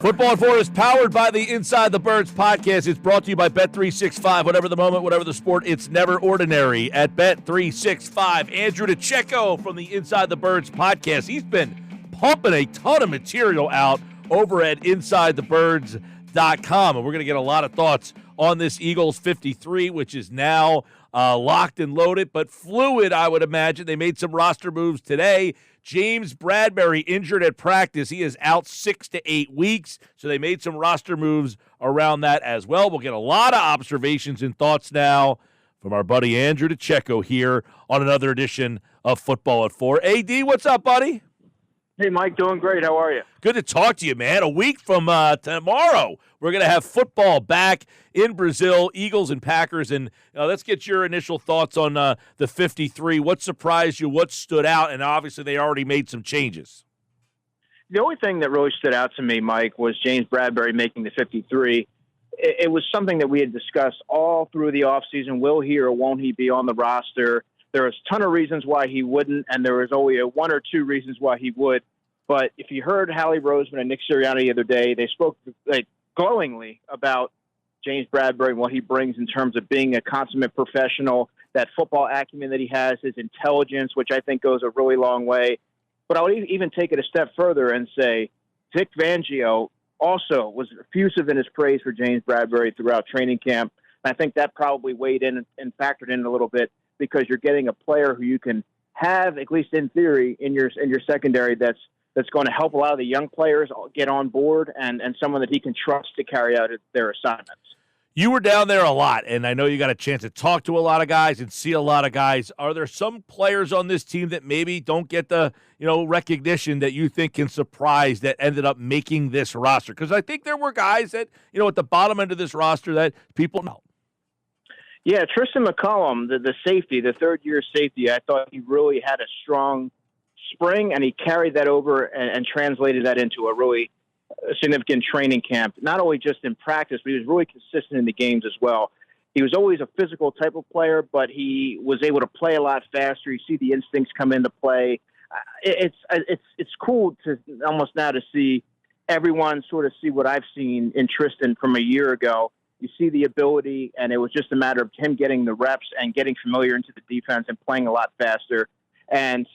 Football at 4 is powered by the Inside the Birds podcast. It's brought to you by Bet365. Whatever the moment, whatever the sport, it's never ordinary at Bet365. Andrew DiCecco from the Inside the Birds podcast. He's been pumping a ton of material out over at InsideTheBirds.com. And we're going to get a lot of thoughts on this Eagles 53, which is now locked and loaded, but fluid, I would imagine. They made some roster moves today. James Bradberry injured at practice. He is out 6 to 8 weeks, so they made some roster moves around that as well. We'll get a lot of observations and thoughts now from our buddy Andrew DiCecco here on another edition of Football at 4. AD, what's up, buddy? Hey, Mike, doing great. How are you? Good to talk to you, man. A week from tomorrow, we're going to have football back in Brazil, Eagles and Packers. And let's get your initial thoughts on the 53. What surprised you? What stood out? And obviously, they already made some changes. The only thing that really stood out to me, Mike, was James Bradberry making the 53. It was something that we had discussed all through the offseason. Will he or won't he be on the roster? There was a ton of reasons why he wouldn't, and there was only one or two reasons why he would. But if you heard Hallie Roseman and Nick Sirianni the other day, they spoke glowingly about James Bradberry and what he brings in terms of being a consummate professional, that football acumen that he has, his intelligence, which I think goes a really long way. But I would even take it a step further and say Vic Fangio also was effusive in his praise for James Bradberry throughout training camp. And I think that probably weighed in and factored in a little bit, because you're getting a player who you can have, at least in theory, in your secondary that's going to help a lot of the young players get on board, and someone that he can trust to carry out their assignments. You were down there a lot, and I know you got a chance to talk to a lot of guys and see a lot of guys. Are there some players on this team that maybe don't get the recognition that you think can surprise, that ended up making this roster? Because I think there were guys that, at the bottom end of this roster that people know. Yeah, Tristan McCollum, the safety, the third-year safety, I thought he really had a strong spring, and he carried that over and translated that into a really significant training camp, not only just in practice, but he was really consistent in the games as well. He was always a physical type of player, but he was able to play a lot faster. You see the instincts come into play. It's cool to almost now to see everyone sort of see what I've seen in Tristan from a year ago. You see the ability, and it was just a matter of him getting the reps and getting familiar into the defense and playing a lot faster. And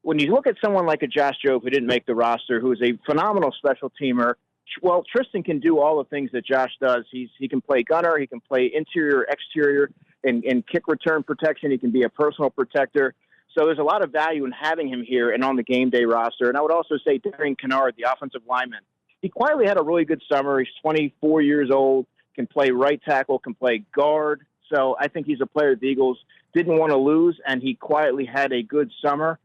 when you look at someone like a Josh Jobe, who didn't make the roster, who is a phenomenal special teamer, well, Tristan can do all the things that Josh does. He can play gunner, he can play interior, exterior, and kick return protection. He can be a personal protector. So there's a lot of value in having him here and on the game day roster. And I would also say Darian Kennard, the offensive lineman, he quietly had a really good summer. He's 24 years old. Can play right tackle, can play guard. So I think he's a player the Eagles didn't want to lose, and he quietly had a good summer.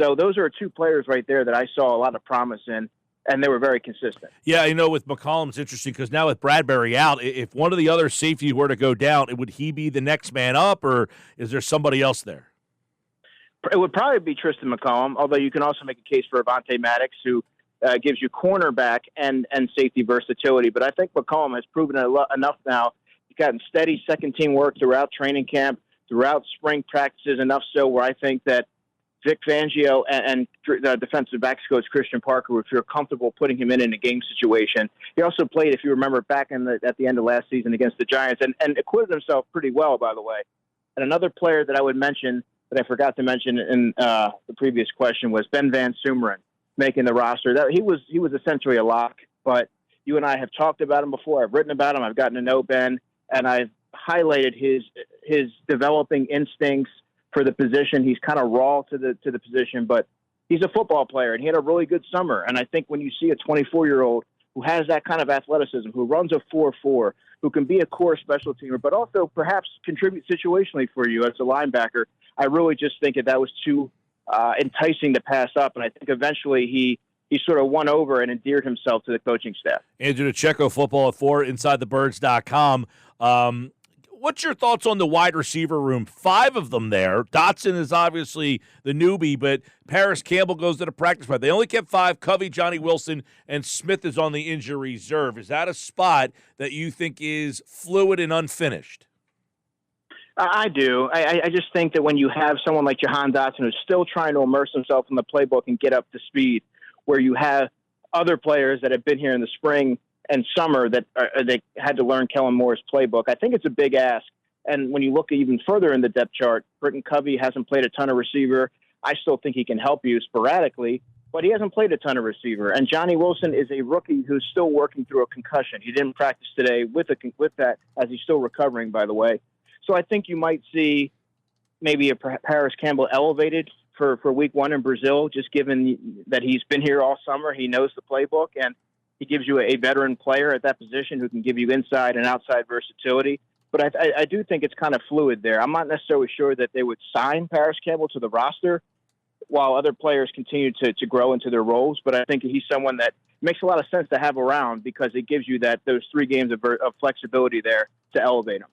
So those are two players right there that I saw a lot of promise in, and they were very consistent. Yeah, with McCollum, it's interesting because now with Bradberry out, if one of the other safeties were to go down, would he be the next man up, or is there somebody else there? It would probably be Tristan McCollum, although you can also make a case for Avonte Maddox, who gives you cornerback and safety versatility. But I think McCollum has proven enough now. He's gotten steady second-team work throughout training camp, throughout spring practices, enough so where I think that Vic Fangio and the defensive backs coach Christian Parker would feel comfortable putting him in a game situation. He also played, if you remember, back at the end of last season against the Giants and acquitted himself pretty well, by the way. And another player that I would mention that I forgot to mention in the previous question was Ben Van Sumeren, making the roster. That he was essentially a lock, but you and I have talked about him before. I've written about him. I've gotten to know Ben, and I've highlighted his developing instincts for the position. He's kind of raw to the position, but he's a football player, and he had a really good summer. And I think when you see a 24-year-old who has that kind of athleticism, who runs a 4.4, who can be a core special teamer, but also perhaps contribute situationally for you as a linebacker, I really just think that was too enticing to pass up, and I think eventually he sort of won over and endeared himself to the coaching staff. Andrew DiCecco, Football at 4, InsideTheBirds.com. What's your thoughts on the wide receiver room? 5 of them there. Dotson is obviously the newbie, but Paris Campbell goes to the practice squad. They only kept 5, Covey, Johnny Wilson, and Smith is on the injury reserve. Is that a spot that you think is fluid and unfinished? I do. I just think that when you have someone like Jahan Dotson who's still trying to immerse himself in the playbook and get up to speed, where you have other players that have been here in the spring and summer that they had to learn Kellen Moore's playbook. I think it's a big ask. And when you look even further in the depth chart, Britton Covey hasn't played a ton of receiver. I still think he can help you sporadically, but he hasn't played a ton of receiver. And Johnny Wilson is a rookie who's still working through a concussion. He didn't practice today with that, as he's still recovering, by the way. So I think you might see maybe a Paris Campbell elevated for week one in Brazil, just given that he's been here all summer. He knows the playbook, and he gives you a veteran player at that position who can give you inside and outside versatility. But I do think it's kind of fluid there. I'm not necessarily sure that they would sign Paris Campbell to the roster while other players continue to grow into their roles. But I think he's someone that makes a lot of sense to have around because it gives you those 3 games of flexibility there to elevate him.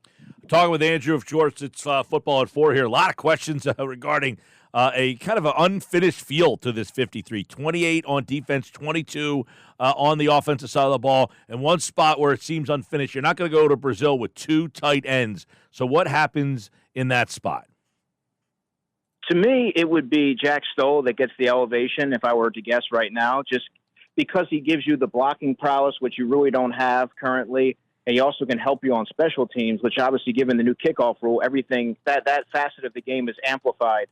Talking with Andrew of Jorts, it's Football at 4 here. A lot of questions regarding a kind of an unfinished feel to this 53. 28 on defense, 22 on the offensive side of the ball, and one spot where it seems unfinished. You're not going to go to Brazil with 2 tight ends. So what happens in that spot? To me, it would be Jack Stoll that gets the elevation, if I were to guess right now, just because he gives you the blocking prowess, which you really don't have currently. And he also can help you on special teams, which obviously, given the new kickoff rule, everything that facet of the game is amplified.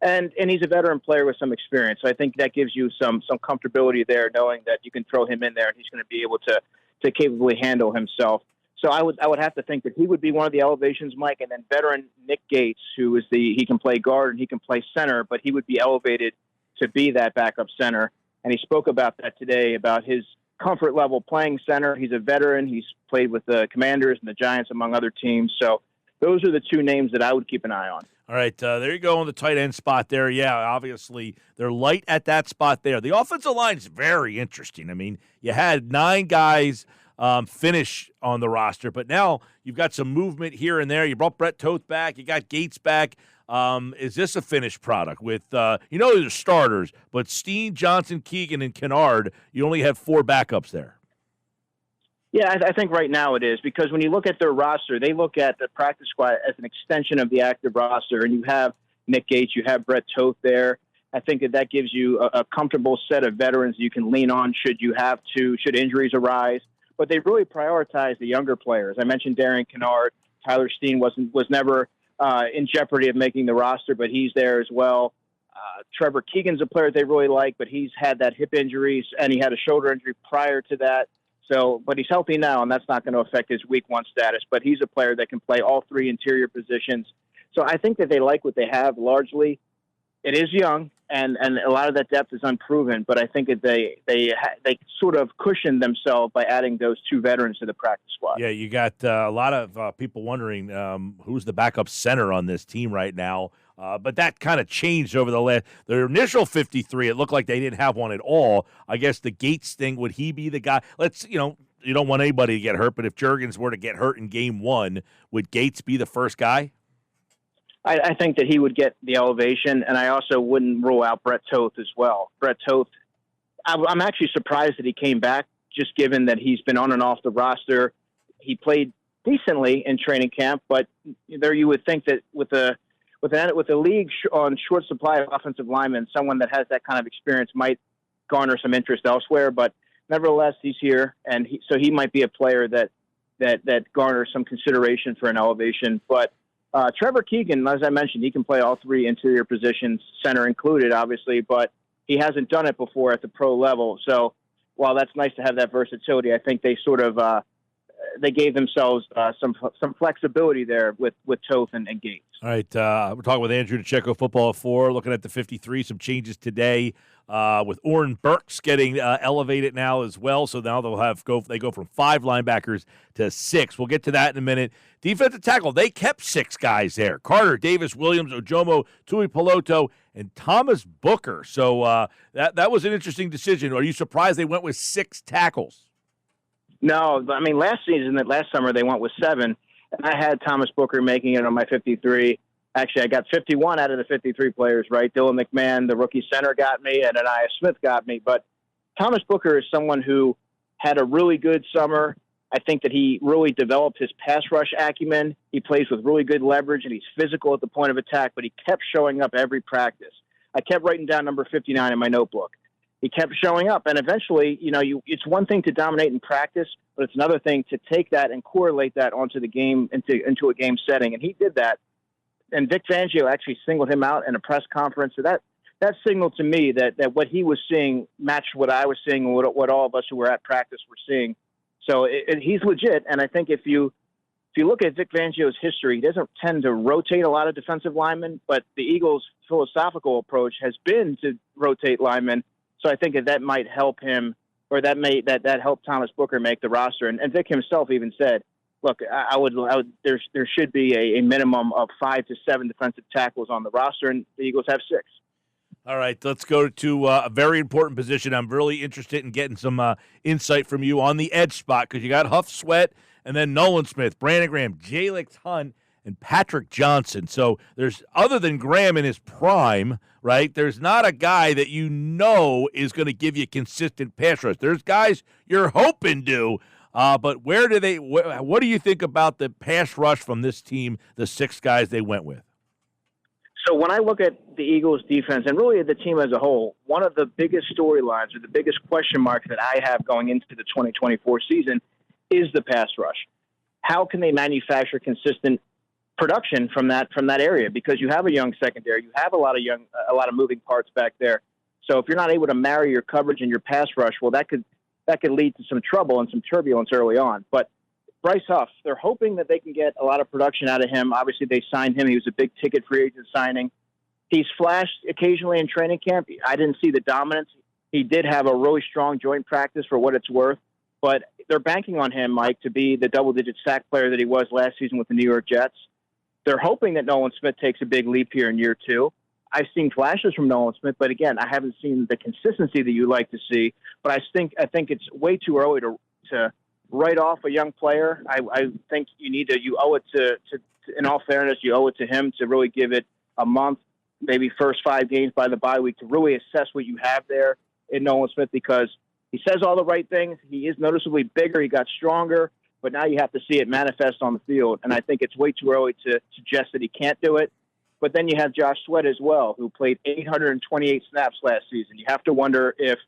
And he's a veteran player with some experience. So I think that gives you some comfortability there, knowing that you can throw him in there and he's going to be able to capably handle himself. So I would have to think that he would be one of the elevations, Mike, and then veteran Nick Gates, who is he can play guard and he can play center, but he would be elevated to be that backup center. And he spoke about that today, about his comfort level playing center. He's a veteran. He's played with the Commanders and the Giants, among other teams. So those are the 2 names that I would keep an eye on. All right, there you go on the tight end spot there. Yeah, obviously they're light at that spot there. The offensive line is very interesting. I mean, you had 9 guys finish on the roster, but now you've got some movement here and there. You brought Brett Toth back. You got Gates back. Is this a finished product with, they're starters, but Steen, Johnson, Keegan, and Kennard, you only have 4 backups there. Yeah, I think right now it is, because when you look at their roster, they look at the practice squad as an extension of the active roster, and you have Nick Gates, you have Brett Toth there. I think that gives you a comfortable set of veterans you can lean on should injuries arise. But they really prioritize the younger players. I mentioned Darian Kennard. Tyler Steen was never in jeopardy of making the roster, but he's there as well. Trevor Keegan's a player they really like, but he's had that hip injury, and he had a shoulder injury prior to that. So, but he's healthy now, and that's not going to affect his week 1 status. But he's a player that can play all 3 interior positions. So I think that they like what they have largely. It is young, and a lot of that depth is unproven. But I think that they sort of cushioned themselves by adding those 2 veterans to the practice squad. Yeah, you got a lot of people wondering who's the backup center on this team right now. But that kind of changed over their initial 53. It looked like they didn't have one at all. I guess the Gates thing, would he be the guy? You don't want anybody to get hurt, but if Juergens were to get hurt in game 1, would Gates be the first guy? I think that he would get the elevation, and I also wouldn't rule out Brett Toth as well. Brett Toth, I'm actually surprised that he came back, just given that he's been on and off the roster. He played decently in training camp, but there you would think that with the league on short supply of offensive linemen, someone that has that kind of experience might garner some interest elsewhere. But nevertheless, he's here, and so he might be a player that garners some consideration for an elevation. But Trevor Keegan, as I mentioned, he can play all 3 interior positions, center included, obviously, but he hasn't done it before at the pro level. So while that's nice to have that versatility, I think they sort of they gave themselves some flexibility there with Toth and Gates. All right, we're talking with Andrew DiCecco, Football at 4, looking at the 53, some changes today with Oren Burks getting elevated now as well. So now they go from 5 linebackers to 6. We'll get to that in a minute. Defensive tackle, they kept 6 guys there. Carter, Davis, Williams, Ojomo, Tui Peloto, and Thomas Booker. So that was an interesting decision. Are you surprised they went with 6 tackles? No, I mean, last summer they went with 7. And I had Thomas Booker making it on my 53. Actually, I got 51 out of the 53 players, right? Dylan McMahon, the rookie center, got me, and Anaya Smith got me. But Thomas Booker is someone who had a really good summer. I think that he really developed his pass rush acumen. He plays with really good leverage, and he's physical at the point of attack, but he kept showing up every practice. I kept writing down number 59 in my notebook. he kept showing up. And eventually, it's one thing to dominate in practice, but it's another thing to take that and correlate that onto the game, into a game setting. And he did that. And Vic Fangio actually singled him out in a press conference. So that signaled to me that what he was seeing matched what I was seeing and what all of us who were at practice were seeing. So he's legit. And I think if you look at Vic Fangio's history, he doesn't tend to rotate a lot of defensive linemen, but the Eagles' philosophical approach has been to rotate linemen. So I think that might help him, or that helped Thomas Booker make the roster. And Vic himself even said, look, there should be a minimum of 5 to 7 defensive tackles on the roster, and the Eagles have 6. All right, let's go to a very important position. I'm really interested in getting some insight from you on the edge spot, because you got Huff Sweat and then Nolan Smith, Brandon Graham, Jalix Hunt, and Patrick Johnson. So there's, other than Graham in his prime, right, there's not a guy that is going to give you consistent pass rush. There's guys you're hoping to, but what do you think about the pass rush from this team, the 6 guys they went with? So when I look at the Eagles defense and really the team as a whole, one of the biggest storylines or the biggest question marks that I have going into the 2024 season is the pass rush. How can they manufacture consistent production from that area? Because you have a young secondary, you have a lot of moving parts back there. So if you're not able to marry your coverage and your pass rush, well, that could lead to some trouble and some turbulence early on. But Bryce Huff, they're hoping that they can get a lot of production out of him. Obviously, they signed him. He was a big ticket free agent signing. He's flashed occasionally in training camp. I didn't see the dominance. He did have a really strong joint practice for what it's worth. But they're banking on him, Mike, to be the double-digit sack player that he was last season with the New York Jets. They're hoping that Nolan Smith takes a big leap here in year 2. I've seen flashes from Nolan Smith, but again, I haven't seen the consistency that you like to see. But I think it's way too early to write off a young player. I think you owe it to, in all fairness, you owe it to him to really give it a month, maybe first 5 games by the bye week, to really assess what you have there in Nolan Smith, because he says all the right things. He is noticeably bigger. He got stronger, but now you have to see it manifest on the field. And I think it's way too early to suggest that he can't do it. But then you have Josh Sweat as well, who played 828 snaps last season. You have to wonder if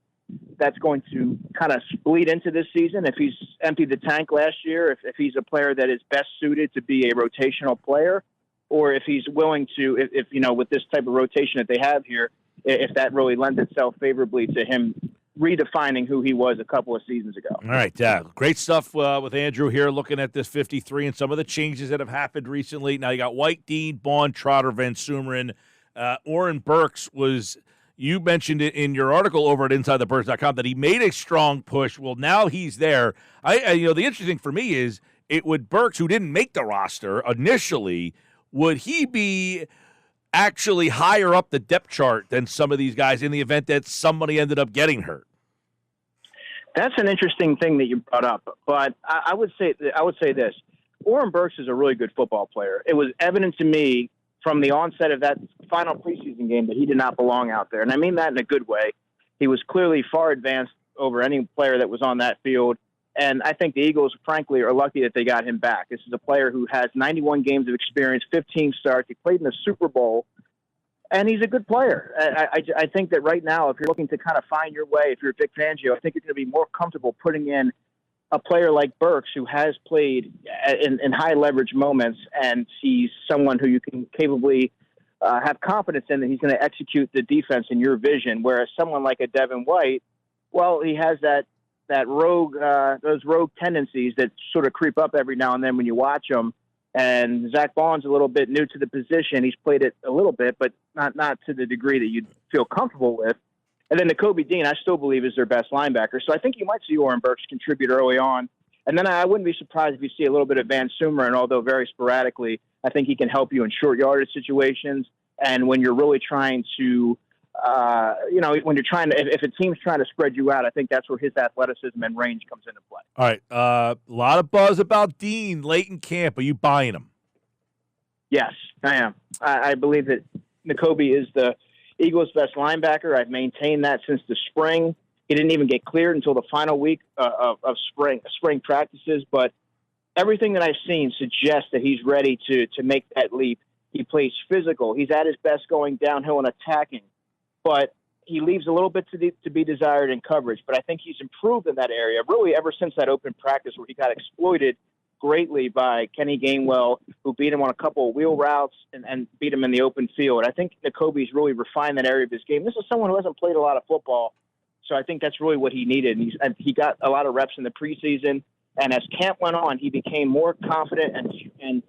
that's going to kind of bleed into this season, if he's emptied the tank last year, if he's a player that is best suited to be a rotational player, or if he's willing to, if with this type of rotation that they have here, if that really lends itself favorably to him redefining who he was a couple of seasons ago. All right, great stuff with Andrew here, looking at this 53 and some of the changes that have happened recently. Now you got White, Dean, Bond, Trotter, Van Sumeren. Oren Burks was, you mentioned it in your article over at InsideTheBirds.com, that he made a strong push. Well, now he's there. The interesting for me is, it would Burks, who didn't make the roster initially, would he be actually higher up the depth chart than some of these guys in the event that somebody ended up getting hurt? That's an interesting thing that you brought up, but I would say this: Oren Burks is a really good football player. It was evident to me from the onset of that final preseason game that he did not belong out there, and I mean that in a good way. He was clearly far advanced over any player that was on that field, and I think the Eagles, frankly, are lucky that they got him back. This is a player who has 91 games of experience, 15 starts. He played in the Super Bowl. And he's a good player. I think that right now, if you're looking to kind of find your way, if you're Vic Fangio, I think you're going to be more comfortable putting in a player like Burks, who has played in high leverage moments, and he's someone who you can capably have confidence in that he's going to execute the defense in your vision. Whereas someone like a Devin White, well, he has that rogue, those rogue tendencies that sort of creep up every now and then when you watch him. And Zach Bond's a little bit new to the position. He's played it a little bit, but not to the degree that you'd feel comfortable with. And then Nakobe Dean, I still believe, is their best linebacker. So I think you might see Oren Burks contribute early on. And then I wouldn't be surprised if you see a little bit of Van Sumeren, although very sporadically. I think he can help you in short yardage situations. And when you're really trying to, when you're trying to, if a team's trying to spread you out, I think that's where his athleticism and range comes into play. All right. A lot of buzz about Dean late in camp. Are you buying him? Yes, I am. I believe that Nakobe is the Eagles' best linebacker. I've maintained that since the spring. He didn't even get cleared until the final week of spring practices, but everything that I've seen suggests that he's ready to make that leap. He plays physical. He's at his best going downhill and attacking. But he leaves a little bit to be desired in coverage, but I think he's improved in that area, really ever since that open practice where he got exploited greatly by Kenny Gainwell, who beat him on a couple of wheel routes and beat him in the open field. I think Nakobe's really refined that area of his game. This is someone who hasn't played a lot of football, so I think that's really what he needed. And he got a lot of reps in the preseason, and as camp went on, he became more confident and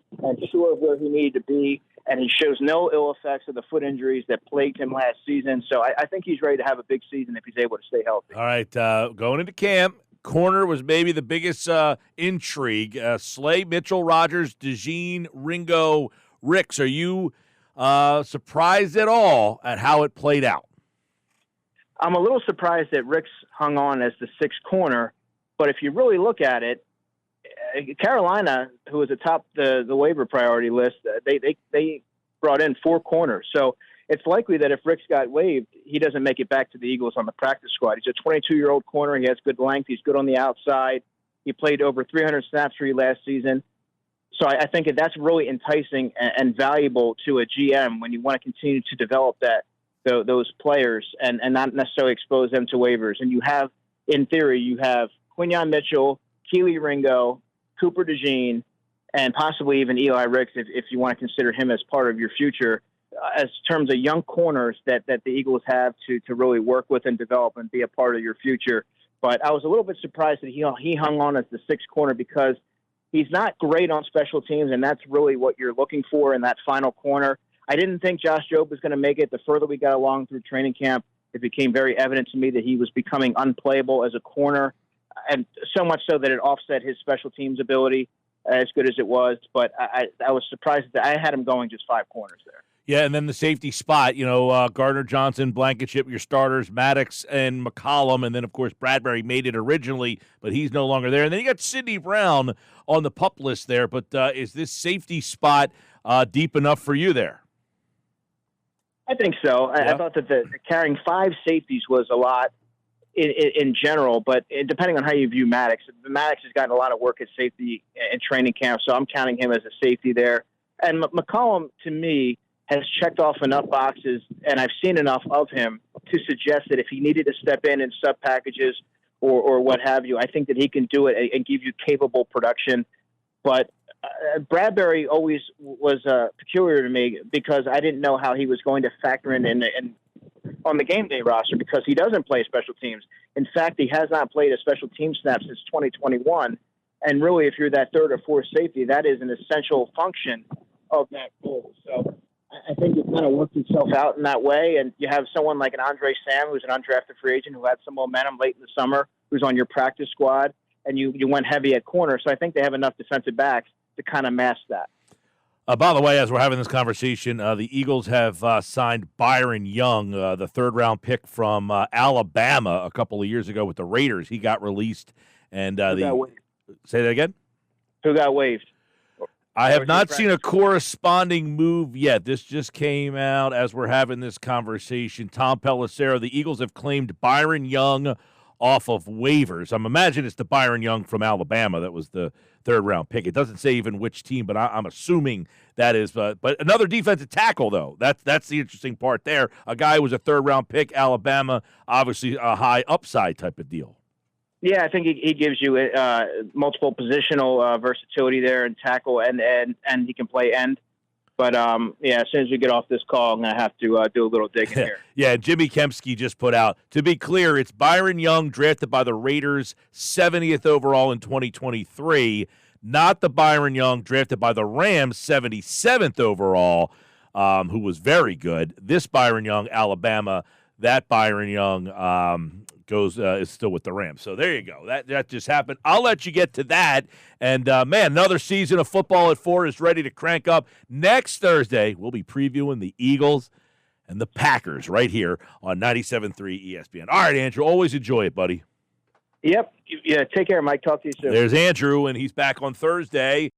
sure of where he needed to be, and he shows no ill effects of the foot injuries that plagued him last season. So I think he's ready to have a big season if he's able to stay healthy. All right, going into camp, corner was maybe the biggest intrigue. Slay, Mitchell, Rogers, DeJean, Ringo, Ricks. Are you surprised at all at how it played out? I'm a little surprised that Ricks hung on as the sixth corner, but if you really look at it, Carolina, who was atop the waiver priority list, they brought in 4 corners. So it's likely that if Ricks got waived, he doesn't make it back to the Eagles on the practice squad. He's a 22-year-old corner. He has good length. He's good on the outside. He played over 300 snaps for you last season. So I think that's really enticing and valuable to a GM when you want to continue to develop those players and not necessarily expose them to waivers. And you have, in theory, you have Quinyon Mitchell, Keely Ringo, Cooper DeJean, and possibly even Eli Ricks if you want to consider him as part of your future as terms of young corners that the Eagles have to really work with and develop and be a part of your future. But I was a little bit surprised that he hung on as the sixth corner because he's not great on special teams, and that's really what you're looking for in that final corner. I didn't think Josh Jobe was going to make it. The further we got along through training camp, it became very evident to me that he was becoming unplayable as a corner, and so much so that it offset his special teams ability as good as it was. But I was surprised that I had him going just 5 corners there. Yeah, and then the safety spot, Gardner Johnson, Blankenship, your starters, Maddox and McCollum, and then, of course, Bradberry made it originally, but he's no longer there. And then you got Sidney Brown on the PUP list there, but is this safety spot deep enough for you there? I think so. Yeah. I thought that the carrying 5 safeties was a lot in general, but depending on how you view Maddox has gotten a lot of work at safety in training camp, so I'm counting him as a safety there. And McCollum, to me, has checked off enough boxes, and I've seen enough of him to suggest that if he needed to step in sub packages or what have you, I think that he can do it and give you capable production. But Bradberry always was peculiar to me because I didn't know how he was going to factor in on the game day roster because he doesn't play special teams. In fact, he has not played a special team snap since 2021. And really, if you're that third or fourth safety, that is an essential function of that role. So I think it kind of worked itself out in that way. And you have someone like an Andre Sam, who's an undrafted free agent who had some momentum late in the summer, who's on your practice squad, and you went heavy at corner. So I think they have enough defensive backs to kind of mask that. By the way, as we're having this conversation, the Eagles have signed Byron Young, the third-round pick from Alabama a couple of years ago with the Raiders. He got released. And say that again? Who got waived? I have not seen a corresponding move yet. This just came out as we're having this conversation. Tom Pelissero, the Eagles have claimed Byron Young off of waivers. I'm imagining it's the Byron Young from Alabama that was the third-round pick. It doesn't say even which team, but I'm assuming that is. But another defensive tackle, though. That's the interesting part there. A guy who was a third-round pick, Alabama, obviously a high upside type of deal. Yeah, I think he gives you multiple positional versatility there and tackle, and he can play end. But, as soon as we get off this call, I'm going to have to do a little digging here. Yeah, Jimmy Kempski just put out, to be clear, it's Byron Young, drafted by the Raiders, 70th overall in 2023, not the Byron Young, drafted by the Rams, 77th overall, who was very good. This Byron Young, Alabama, that Byron Young is still with the Rams. So there you go. That just happened. I'll let you get to that. And, another season of football at 4 is ready to crank up. Next Thursday, we'll be previewing the Eagles and the Packers right here on 97.3 ESPN. All right, Andrew, always enjoy it, buddy. Yep. Yeah, take care, Mike. Talk to you soon. There's Andrew, and he's back on Thursday.